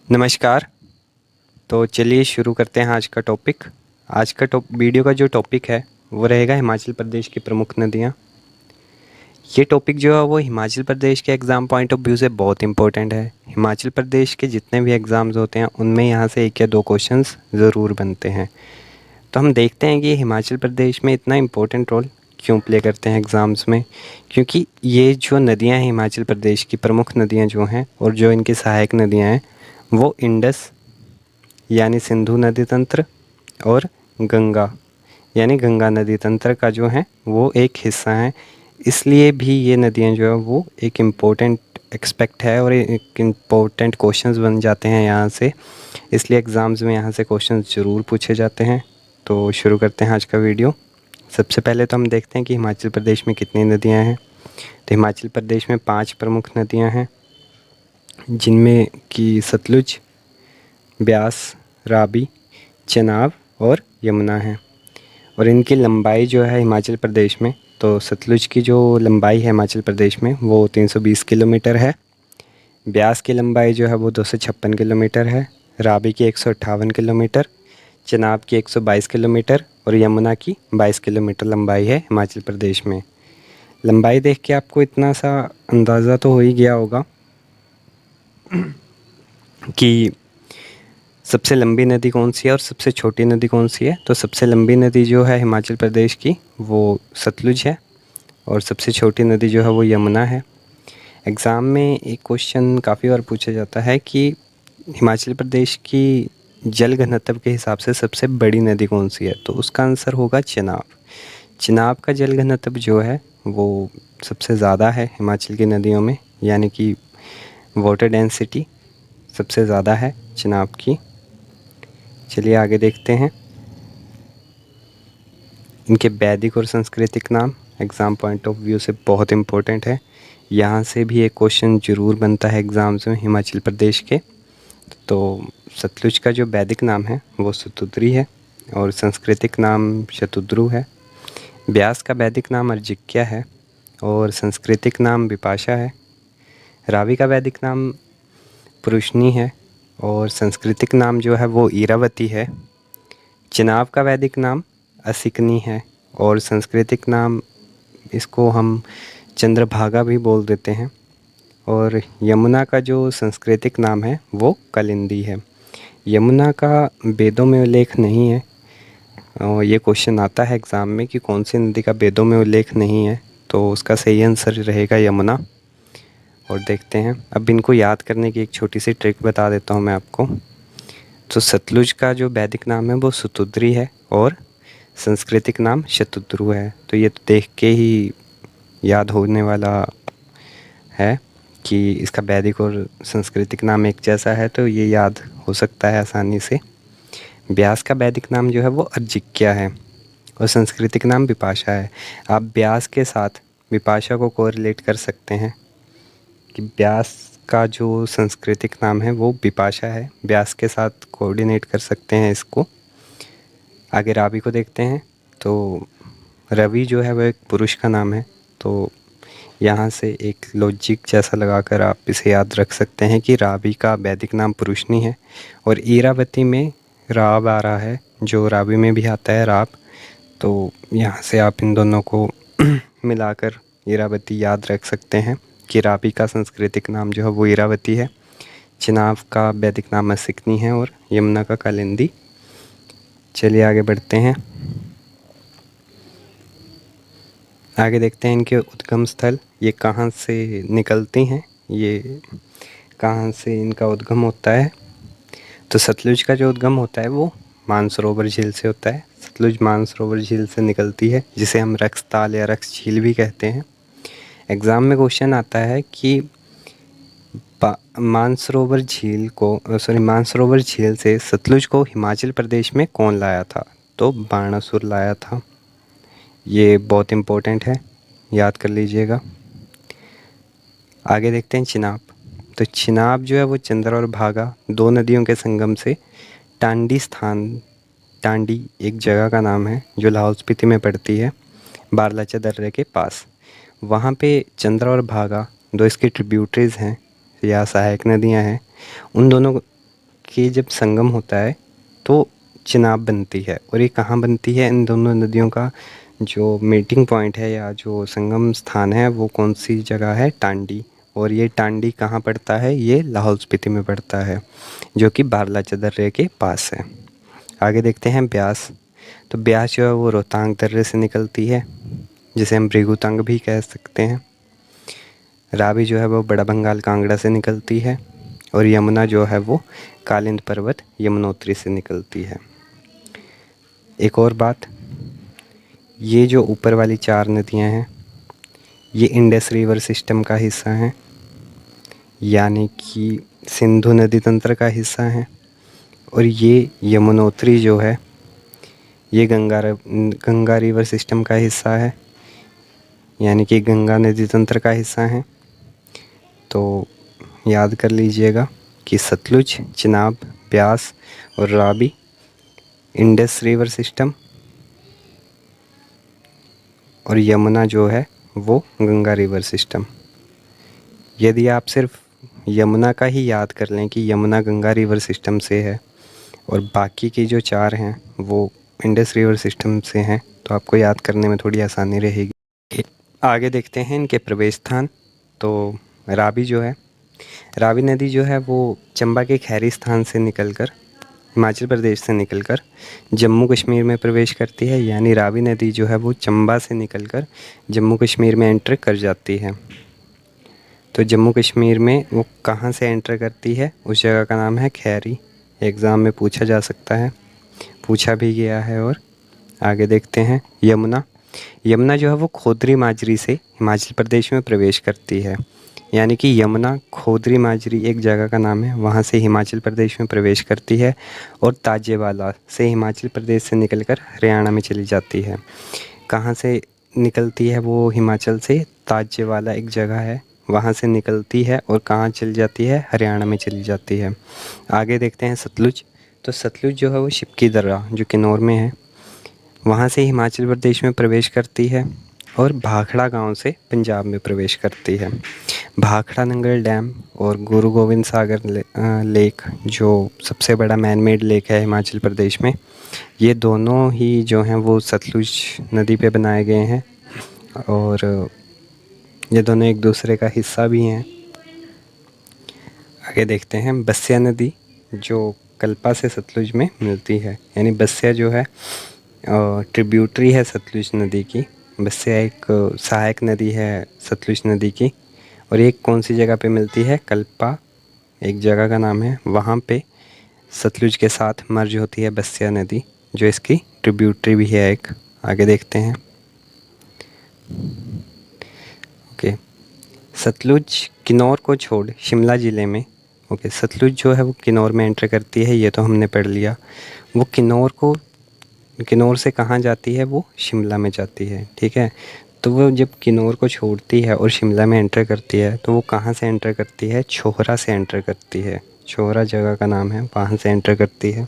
नमस्कार। तो चलिए शुरू करते हैं आज का टॉपिक। आज का वीडियो का जो टॉपिक है वो रहेगा हिमाचल प्रदेश की प्रमुख नदियाँ। ये टॉपिक जो है वो हिमाचल प्रदेश के एग्ज़ाम पॉइंट ऑफ व्यू से बहुत इंपॉर्टेंट है। हिमाचल प्रदेश के जितने भी एग्ज़ाम्स होते हैं उनमें यहाँ से एक या दो क्वेश्चंस ज़रूर बनते हैं। तो हम देखते हैं कि हिमाचल प्रदेश में इतना इम्पोर्टेंट रोल क्यों प्ले करते हैं एग्ज़ाम्स में। क्योंकि ये जो नदियाँ हैं हिमाचल प्रदेश की प्रमुख नदियाँ जो हैं और जो इनकी सहायक नदियाँ हैं वो इंडस यानी सिंधु नदी तंत्र और गंगा यानी गंगा नदी तंत्र का जो है वो एक हिस्सा है। इसलिए भी ये नदियाँ जो है वो एक इम्पोर्टेंट एक्सपेक्ट है और एक इम्पोर्टेंट क्वेश्चंस बन जाते हैं यहाँ से। इसलिए एग्ज़ाम्स में यहाँ से क्वेश्चंस ज़रूर पूछे जाते हैं। तो शुरू करते हैं आज का वीडियो। सबसे पहले तो हम देखते हैं कि हिमाचल प्रदेश में कितनी नदियाँ हैं। तो हिमाचल प्रदेश में 5 प्रमुख नदियाँ हैं, जिनमें कि सतलुज, ब्यास, रावी, चेनाब और यमुना है। और इनकी लंबाई जो है हिमाचल प्रदेश में, तो सतलुज की जो लंबाई है हिमाचल प्रदेश में वो 320 किलोमीटर है। ब्यास की लंबाई जो है वो 256 किलोमीटर है। रावी की 158 किलोमीटर, चेनाब की 122 किलोमीटर और यमुना की 22 किलोमीटर लंबाई है हिमाचल प्रदेश में। लंबाई देख के आपको इतना सा अंदाज़ा तो हो ही गया होगा कि सबसे लंबी नदी कौन सी है और सबसे छोटी नदी कौन सी है। तो सबसे लंबी नदी जो है हिमाचल प्रदेश की वो सतलुज है और सबसे छोटी नदी जो है वो यमुना है। एग्ज़ाम में एक क्वेश्चन काफ़ी बार पूछा जाता है कि हिमाचल प्रदेश की जल घनत्व के हिसाब से सबसे बड़ी नदी कौन सी है। तो उसका आंसर होगा चेनाब। चेनाब का जल घनत्व जो है वो सबसे ज़्यादा है हिमाचल की नदियों में, यानी कि वाटर डेंसिटी सबसे ज़्यादा है चेनाब की। चलिए आगे देखते हैं। इनके वैदिक और सांस्कृतिक नाम एग्ज़ाम पॉइंट ऑफ व्यू से बहुत इम्पोर्टेंट है। यहाँ से भी एक क्वेश्चन ज़रूर बनता है एग्ज़ाम्स में हिमाचल प्रदेश के। तो सतलुज का जो वैदिक नाम है वो सतुद्री है और सांस्कृतिक नाम शतुद्रु है। ब्यास का वैदिक नाम अर्जिक्या है और सांस्कृतिक नाम विपाशा है। रावी का वैदिक नाम पुरुषनी है और सांस्कृतिक नाम जो है वो ईरावती है। चेनाब का वैदिक नाम असिकनी है और सांस्कृतिक नाम इसको हम चंद्रभागा भी बोल देते हैं। और यमुना का जो सांस्कृतिक नाम है वो कलिंदी है। यमुना का वेदों में उल्लेख नहीं है और ये क्वेश्चन आता है एग्ज़ाम में कि कौन सी नदी का वेदों में उल्लेख नहीं है, तो उसका सही आंसर रहेगा यमुना। और देखते हैं, अब इनको याद करने की एक छोटी सी ट्रिक बता देता हूँ मैं आपको। तो सतलुज का जो वैदिक नाम है वो सतुद्री है और सांस्कृतिक नाम शतुद्रु है। तो ये तो देख के ही याद होने वाला है कि इसका वैदिक और सांस्कृतिक नाम एक जैसा है, तो ये याद हो सकता है आसानी से। ब्यास का वैदिक नाम जो है वो अर्जिक्या है और सांस्कृतिक नाम विपाशा है। आप ब्यास के साथ विपाशा को कोरिलेट कर सकते हैं कि ब्यास का जो सांस्कृतिक नाम है वो विपाशा है, ब्यास के साथ कोऑर्डिनेट कर सकते हैं इसको। आगे रावी को देखते हैं। तो रवि जो है वो एक पुरुष का नाम है, तो यहाँ से एक लॉजिक जैसा लगाकर आप इसे याद रख सकते हैं कि रावी का वैदिक नाम पुरुषनी है और ईरावती में राव आ रहा है जो रावी में भी आता है राव। तो यहाँ से आप इन दोनों को मिलाकर ईरावती याद रख सकते हैं कि रावी का सांस्कृतिक नाम जो है वो ईरावती है, चेनाब का वैदिक नाम असिकनी है और यमुना का कालिंदी। चलिए आगे बढ़ते हैं। आगे देखते हैं इनके उद्गम स्थल, ये कहाँ से निकलती हैं, ये कहाँ से इनका उद्गम होता है। तो सतलुज का जो उद्गम होता है वो मानसरोवर झील से होता है। सतलुज मानसरोवर झील से निकलती है, जिसे हम रक्स ताल या रक्स झील भी कहते हैं। एग्ज़ाम में क्वेश्चन आता है कि मानसरोवर झील से सतलुज को हिमाचल प्रदेश में कौन लाया था। तो बाणासुर लाया था। ये बहुत इम्पोर्टेंट है, याद कर लीजिएगा। आगे देखते हैं चिनाब। तो चिनाब जो है वो चंद्र और भागा दो नदियों के संगम से टांडी एक जगह का नाम है जो लाहौल स्पीति में पड़ती है, बारलाचा दर्रे के पास। वहाँ पे चंद्र और भागा दो इसकी ट्रिब्यूटरीज़ हैं या सहायक नदियाँ हैं। उन दोनों के जब संगम होता है तो चिनाब बनती है। और ये कहाँ बनती है? इन दोनों नदियों का जो मीटिंग पॉइंट है या जो संगम स्थान है वो कौन सी जगह है? टांडी। और ये टांडी कहाँ पड़ता है? ये लाहौल स्पीति में पड़ता है, जो कि बारलाचा दर्रे के पास है। आगे देखते हैं ब्यास। तो ब्यास जो है वो रोहतांग दर्रे से निकलती है, जिसे हम भृगुतंग भी कह सकते हैं। रावी जो है वो बड़ा बंगाल कांगड़ा से निकलती है। और यमुना जो है वो कालिंद पर्वत यमुनोत्री से निकलती है। एक और बात, ये जो ऊपर वाली 4 नदियां हैं ये इंडस रिवर सिस्टम का हिस्सा हैं, यानी कि सिंधु नदी तंत्र का हिस्सा हैं। और ये यमुनोत्री जो है ये गंगा रिवर सिस्टम का हिस्सा है, यानी कि गंगा नदी तंत्र का हिस्सा है। तो याद कर लीजिएगा कि सतलुज, चिनाब, ब्यास और रावी इंडस रिवर सिस्टम, और यमुना जो है वो गंगा रिवर सिस्टम। यदि आप सिर्फ यमुना का ही याद कर लें कि यमुना गंगा रिवर सिस्टम से है और बाकी के जो 4 हैं वो इंडस रिवर सिस्टम से हैं, तो आपको याद करने में थोड़ी आसानी रहेगी। आगे देखते हैं इनके प्रवेश स्थान। तो रावी जो है, रावी नदी जो है वो चंबा के खैरी स्थान से निकलकर, हिमाचल प्रदेश से निकलकर जम्मू कश्मीर में प्रवेश करती है। यानी रावी नदी जो है वो चंबा से निकलकर जम्मू कश्मीर में एंटर कर जाती है। तो जम्मू कश्मीर में वो कहाँ से एंटर करती है? उस जगह का नाम है खैरी। एग्ज़ाम में पूछा जा सकता है, पूछा भी गया है। और आगे देखते हैं यमुना। यमुना जो है वो खोदरी माजरी से हिमाचल प्रदेश में प्रवेश करती है। यानी कि यमुना खोदरी माजरी एक जगह का नाम है, वहाँ से हिमाचल प्रदेश में प्रवेश करती है और ताजेवाला से हिमाचल प्रदेश से निकलकर हरियाणा में चली जाती है। कहाँ से निकलती है वो? हिमाचल से ताजेवाला एक जगह है, वहाँ से निकलती है और कहाँ चली जाती है? हरियाणा में चली जाती है। आगे देखते हैं सतलुज। तो सतलुज जो है वो शिपकी दर्रा जो किन्नौर में है, वहाँ से हिमाचल प्रदेश में प्रवेश करती है और भाखड़ा गांव से पंजाब में प्रवेश करती है। भाखड़ा नंगल डैम और गुरु गोविंद सागर लेक जो सबसे बड़ा मैन मेड लेक है हिमाचल प्रदेश में, ये दोनों ही जो हैं वो सतलुज नदी पे बनाए गए हैं और ये दोनों एक दूसरे का हिस्सा भी हैं। आगे देखते हैं बस्या नदी जो कल्पा से सतलुज में मिलती है। यानी बस्या जो है ट्रिब्यूटरी है सतलुज नदी की। बस्या एक सहायक नदी है सतलुज नदी की। और एक कौन सी जगह पे मिलती है? कल्पा एक जगह का नाम है, वहाँ पे सतलुज के साथ मर्ज होती है बस्या नदी, जो इसकी ट्रिब्यूटरी भी है एक। आगे देखते हैं। ओके, सतलुज किन्नौर को छोड़ शिमला ज़िले में, ओके, सतलुज जो है वो किन्नौर में एंटर करती है, ये तो हमने पढ़ लिया। वो किन्नौर से कहाँ जाती है? वो शिमला में जाती है, ठीक है। तो वो जब किन्नौर को छोड़ती है और शिमला में एंटर करती है तो वो कहाँ से एंटर करती है? छोहरा से एंटर करती है। छोहरा जगह का नाम है, वहाँ से एंटर करती है।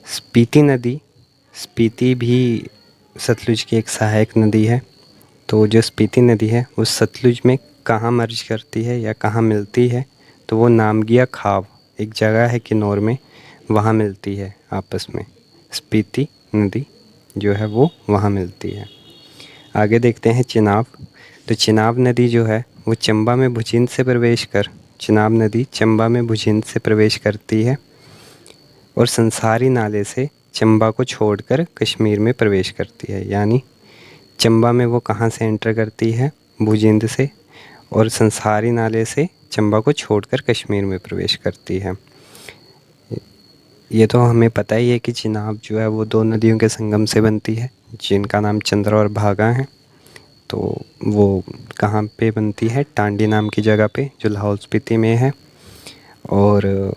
स्पीति नदी, स्पीति भी सतलुज की एक सहायक नदी है। तो जो स्पीति नदी है वो सतलुज में कहाँ मर्ज करती है या कहाँ मिलती है? तो वो नामगिया खाव एक जगह है किन्नौर में, वहाँ मिलती है आपस में। स्पीति नदी जो है वो वहाँ मिलती है। आगे देखते हैं चिनाब। तो चिनाब नदी जो है वो चंबा में भुजिंद से प्रवेश कर, चिनाब नदी चंबा में भुजिंद से प्रवेश करती है और संसारी नाले से चंबा को छोड़कर कश्मीर में प्रवेश करती है। यानी चंबा में वो कहाँ से एंटर करती है? भुजिंद से, और संसारी नाले से चंबा को छोड़कर कश्मीर में प्रवेश करती है। ये तो हमें पता ही है कि चिनाब जो है वो 2 नदियों के संगम से बनती है, जिनका नाम चंद्रा और भागा है। तो वो कहाँ पे बनती है? टांडी नाम की जगह पे, जो लाहौल स्पीति में है। और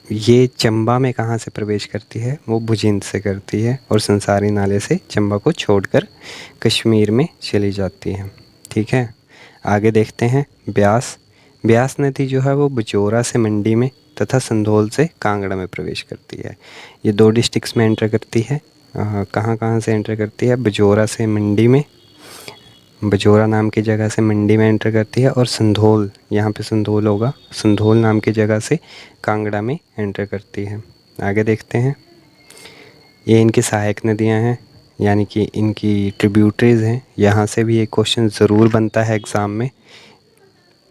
ये चंबा में कहाँ से प्रवेश करती है? वो भुजिंद से करती है और संसारी नाले से चंबा को छोड़कर कश्मीर में चली जाती है, ठीक है। आगे देखते हैं ब्यास। ब्यास नदी जो है वो बजौरा से मंडी में तथा संधोल से कांगड़ा में प्रवेश करती है। ये 2 डिस्ट्रिक्ट्स में एंटर करती है। कहाँ कहाँ से एंटर करती है? बजौरा से मंडी में, बजोरा नाम की जगह से मंडी में एंटर करती है, और संधोल, यहाँ पे संधोल होगा, संधोल नाम की जगह से कांगड़ा में एंटर करती है। आगे देखते हैं। ये इनकी सहायक नदियाँ हैं, यानी कि इनकी ट्रिब्यूटरीज़ हैं। यहाँ से भी एक क्वेश्चन ज़रूर बनता है एग्ज़ाम में।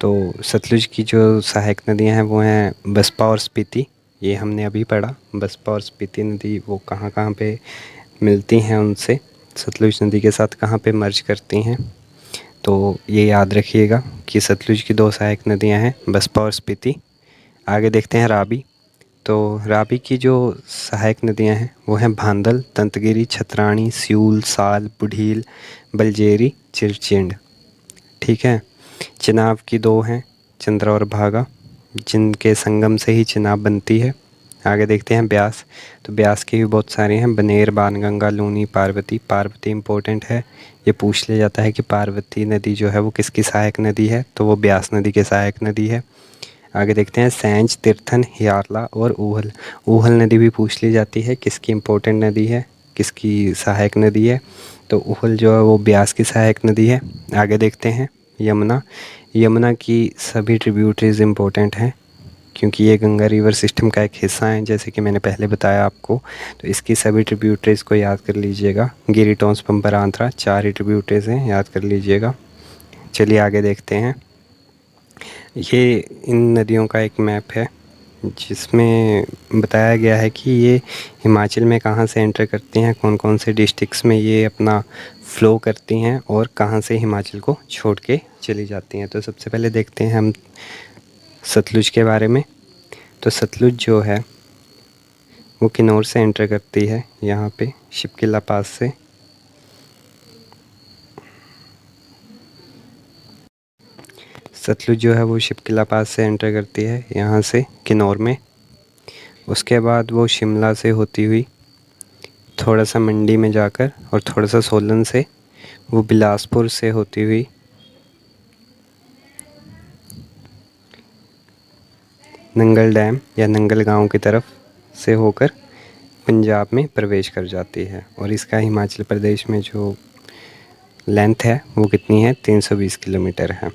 तो सतलुज की जो सहायक नदियाँ हैं वो हैं बसपा और स्पीति। ये हमने अभी पढ़ा। बसपा और स्पीति नदी वो कहाँ कहाँ पे मिलती हैं, उनसे सतलुज नदी के साथ कहाँ पे मर्ज करती हैं। तो ये याद रखिएगा कि सतलुज की 2 सहायक नदियाँ हैं, बसपा और स्पीति। आगे देखते हैं रावी। तो रावी की जो सहायक नदियाँ हैं वो हैं भांदल, तंतगिरी, छतरानी, स्यूल, साल, बुढ़ील, बलजेरी, चिरचिंड। ठीक है। चिनाब की 2 हैं, चंद्रा और भागा, जिनके संगम से ही चिनाब बनती है। आगे देखते हैं ब्यास। तो ब्यास की भी बहुत सारे हैं, बनेर, बाणगंगा, लूनी, पार्वती। पार्वती इम्पोर्टेंट है, ये पूछ लिया जाता है कि पार्वती नदी जो है वो किसकी सहायक नदी है, तो वो ब्यास नदी की सहायक नदी है। आगे देखते हैं सैंज, तिरथन, हियारला और ऊहल। ऊहल नदी भी पूछ ली जाती है, किसकी इम्पोर्टेंट नदी है, किसकी सहायक नदी है, तो ऊहल जो है वो ब्यास की सहायक नदी है। आगे देखते हैं यमुना। यमुना की सभी ट्रिब्यूटरीज इम्पोर्टेंट हैं, क्योंकि ये गंगा रिवर सिस्टम का एक हिस्सा है, जैसे कि मैंने पहले बताया आपको। तो इसकी सभी ट्रिब्यूटरीज़ को याद कर लीजिएगा। गिरी, टोंस, पंपर, आंध्रा, 4 ही ट्रिब्यूटरीज़ हैं, याद कर लीजिएगा। चलिए आगे देखते हैं। ये इन नदियों का एक मैप है, जिसमें बताया गया है कि ये हिमाचल में कहाँ से एंटर करती हैं, कौन कौन से डिस्ट्रिक्ट्स में ये अपना फ़्लो करती हैं, और कहाँ से हिमाचल को छोड़ के चली जाती हैं। तो सबसे पहले देखते हैं हम सतलुज के बारे में। तो सतलुज जो है वो किन्नौर से एंटर करती है, यहाँ पे शिपकिला पास से। सतलुज जो है वो शिपकिला पास से एंटर करती है, यहाँ से किन्नौर में। उसके बाद वो शिमला से होती हुई थोड़ा सा मंडी में जाकर, और थोड़ा सा सोलन से, वो बिलासपुर से होती हुई नंगल डैम या नंगल गांव की तरफ से होकर पंजाब में प्रवेश कर जाती है। और इसका हिमाचल प्रदेश में जो लेंथ है वो कितनी है, 320 किलोमीटर है।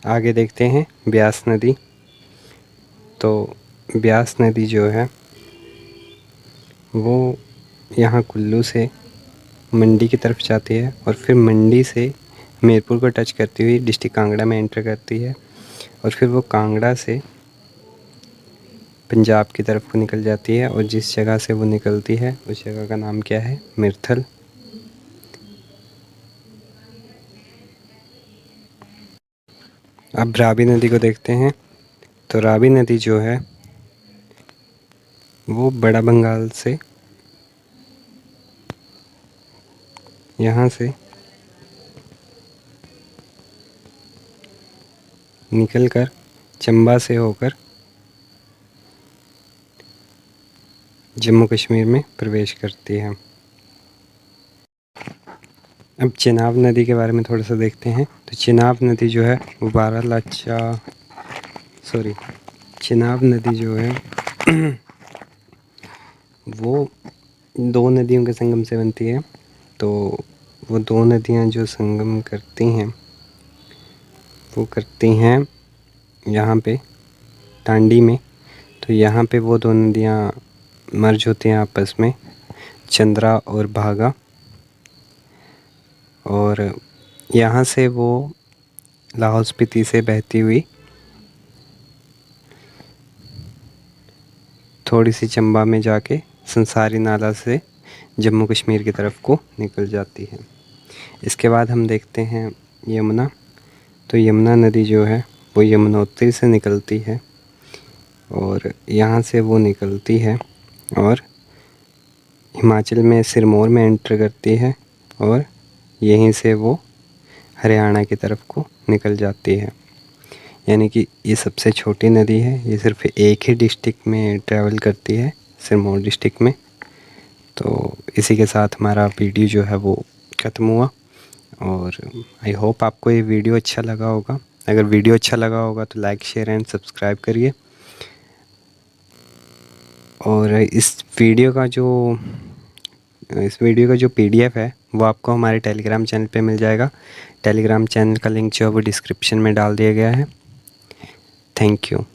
आगे देखते हैं ब्यास नदी। तो ब्यास नदी जो है वो यहाँ कुल्लू से मंडी की तरफ जाती है, और फिर मंडी से हमीरपुर को टच करती हुई डिस्ट्रिक्ट कांगड़ा में एंटर करती है, और फिर वो कांगड़ा से पंजाब की तरफ को निकल जाती है। और जिस जगह से वो निकलती है उस जगह का नाम क्या है, मिर्थल। अब रावी नदी को देखते हैं। तो रावी नदी जो है वो बड़ा बंगाल से यहाँ से निकलकर चंबा से होकर जम्मू कश्मीर में प्रवेश करती है। अब चिनाब नदी के बारे में थोड़ा सा देखते हैं। तो चिनाब नदी जो है वो चिनाब नदी जो है वो 2 नदियों के संगम से बनती है। तो वो 2 नदियाँ जो संगम करती हैं वो करती हैं यहाँ पे टांडी में। तो यहाँ पे वो 2 नदियाँ मर्ज होती हैं आपस में, चंद्रा और भागा। और यहाँ से वो लाहौल स्पीति से बहती हुई थोड़ी सी चंबा में जाके संसारी नाला से जम्मू कश्मीर की तरफ को निकल जाती है। इसके बाद हम देखते हैं यमुना। तो यमुना नदी जो है वो यमुनोत्री से निकलती है, और यहाँ से वो निकलती है और हिमाचल में सिरमौर में एंटर करती है, और यहीं से वो हरियाणा की तरफ को निकल जाती है। यानी कि ये सबसे छोटी नदी है, ये सिर्फ एक ही डिस्ट्रिक्ट में ट्रैवल करती है, सिरमौर डिस्ट्रिक्ट में। तो इसी के साथ हमारा वीडियो जो है वो ख़त्म हुआ, और आई होप आपको ये वीडियो अच्छा लगा होगा। अगर वीडियो अच्छा लगा होगा तो लाइक, शेयर एंड सब्सक्राइब करिए। और इस वीडियो का जो PDF है वो आपको हमारे टेलीग्राम चैनल पे मिल जाएगा। टेलीग्राम चैनल का लिंक जो है वो डिस्क्रिप्शन में डाल दिया गया है। Thank you.